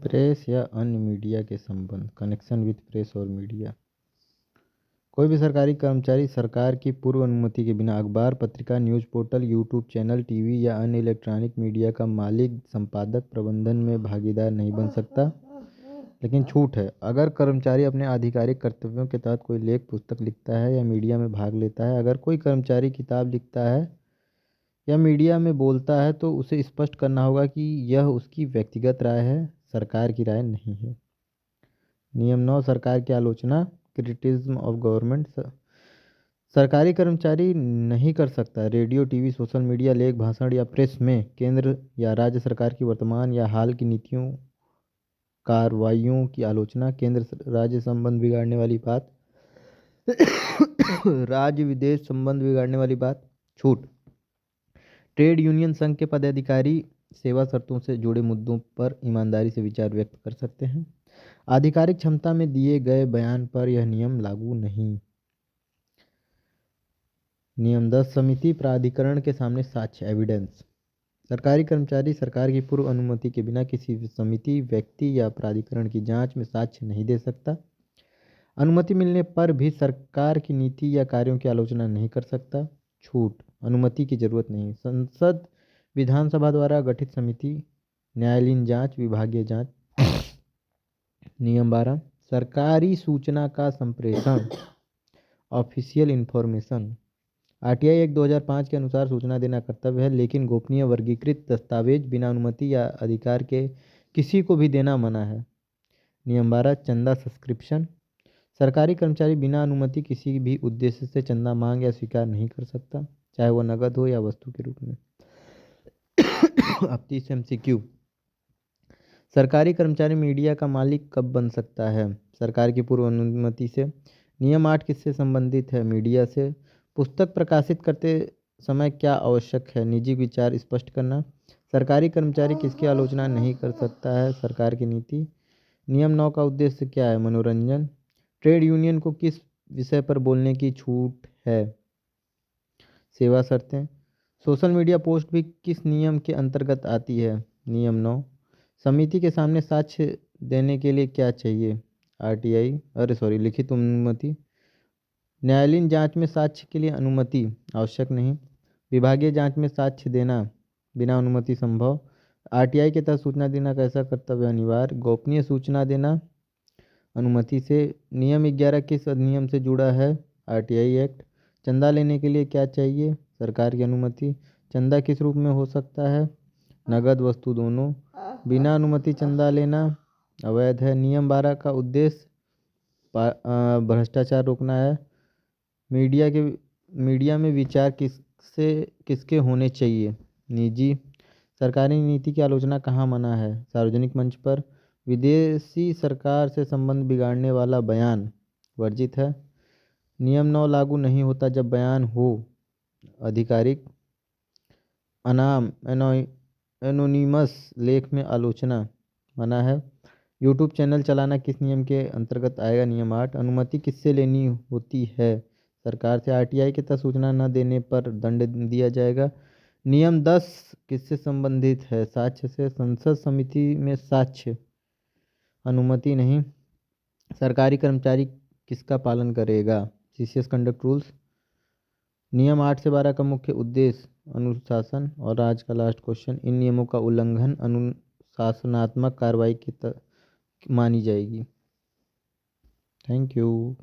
Press या अन्य media के संबंध, कनेक्शन विद प्रेस और मीडिया। कोई भी सरकारी कर्मचारी सरकार की पूर्व अनुमति के बिना अखबार, पत्रिका, news portal, YouTube channel, TV या अन्य इलेक्ट्रॉनिक मीडिया का मालिक, संपादक, प्रबंधन में भागीदार नहीं बन सकता। लेकिन छूट है, अगर कर्मचारी अपने आधिकारिक कर्तव्यों के तहत कोई लेख, पुस्तक लिखता है या मीडिया में भाग लेता है। अगर कोई कर्मचारी किताब लिखता है या मीडिया में बोलता है तो उसे स्पष्ट करना होगा कि यह उसकी व्यक्तिगत राय है, सरकार की राय नहीं है। नियम 9, सरकार की आलोचना, क्रिटिसिज्म ऑफ गवर्नमेंट। सरकारी कर्मचारी नहीं कर सकता रेडियो, टीवी, सोशल मीडिया, लेख, भाषण या प्रेस में केंद्र या राज्य सरकार की वर्तमान या हाल की नीतियों, कार्रवाइयों की आलोचना, केंद्र राज्य संबंध बिगाड़ने वाली बात, राज्य विदेश संबंध बिगाड़ने वाली बात। छूट, ट्रेड यूनियन संघ के पदाधिकारी सेवा शर्तों से जुड़े मुद्दों पर ईमानदारी से विचार व्यक्त कर सकते हैं। आधिकारिक क्षमता में दिए गए बयान पर यह नियम लागू नहीं। नियम 10, समिति प्राधिकरण के सामने साक्ष्य, एविडेंस। सरकारी कर्मचारी सरकार की पूर्व अनुमति के बिना किसी समिति, व्यक्ति या प्राधिकरण की जांच में साक्ष्य नहीं दे सकता। अनुमति मिलने पर भी सरकार की नीति या कार्यों की आलोचना नहीं कर सकता। छूट, अनुमति की जरूरत नहीं। संसद, विधानसभा द्वारा गठित समिति, न्यायालयीन जांच, विभागीय जांच। नियम 12, सरकारी सूचना का संप्रेषण, ऑफिशियल इंफॉर्मेशन। आरटीआई एक्ट 2005 के अनुसार सूचना देना कर्तव्य है, लेकिन गोपनीय वर्गीकृत दस्तावेज बिना अनुमति या अधिकार के किसी को भी देना मना है। नियम 12, चंदा सब्सक्रिप्शन। सरकारी कर्मचारी बिना अनुमति किसी भी उद्देश्य से चंदा मांग या स्वीकार नहीं कर सकता, चाहे वह नगद हो या वस्तु के रूप में। अब 30 MCQ। सरकारी कर्मचारी मीडिया का मालिक कब बन सकता है? सरकार की पूर्व अनुमति से। नियम 8 किससे संबंधित है? मीडिया से। पुस्तक प्रकाशित करते समय क्या आवश्यक है? निजी विचार स्पष्ट करना। सरकारी कर्मचारी किसकी आलोचना नहीं कर सकता है? सरकार की नीति। नियम 9 का उद्देश्य क्या है? मनोरंजन। ट्रेड यूनियन को किस विषय पर बोलने की छूट है? सेवा शर्तें। सोशल मीडिया पोस्ट भी किस नियम के अंतर्गत आती है? नियम 9। समिति के सामने साक्ष्य देने के लिए क्या चाहिए? लिखित अनुमति। न्यायालयीन जांच में साक्ष्य के लिए अनुमति आवश्यक नहीं। विभागीय जांच में साक्ष्य देना बिना अनुमति संभव। आरटीआई के तहत सूचना देना कैसा कर्तव्य अनिवार्य? गोपनीय सूचना देना अनुमति से। नियम 11 किस अधिनियम से जुड़ा है? RTI act. चंदा लेने के लिए क्या चाहिए? सरकार की अनुमति। चंदा किस रूप में हो सकता है? नगद, वस्तु, दोनों। बिना अनुमति चंदा लेना अवैध है। नियम 12 का उद्देश्य भ्रष्टाचार रोकना है। मीडिया में विचार किसके होने चाहिए? निजी। सरकारी नीति की आलोचना कहाँ मना है? सार्वजनिक मंच पर। विदेशी सरकार से संबंध बिगाड़ने वाला बयान वर्जित है। नियम 9 लागू नहीं होता जब बयान हो आधिकारिक, अनाम, एनोनिमस लेख में आलोचना मना है। यूट्यूब चैनल चलाना किस नियम के अंतर्गत आएगा? नियम 8। अनुमति किससे लेनी होती है? सरकार से। आरटीआई के तहत सूचना न देने पर दंड दिया जाएगा। नियम 10 किससे संबंधित है? साक्ष्य से। संसद समिति में साक्ष्य, अनुमति नहीं। सरकारी कर्मचारी किसका पालन करेगा? CCS conduct rules. नियम 8 से 12 का मुख्य उद्देश्य अनुशासन। और आज का लास्ट क्वेश्चन, इन नियमों का उल्लंघन अनुशासनात्मक कार्रवाई की मानी जाएगी। Thank you.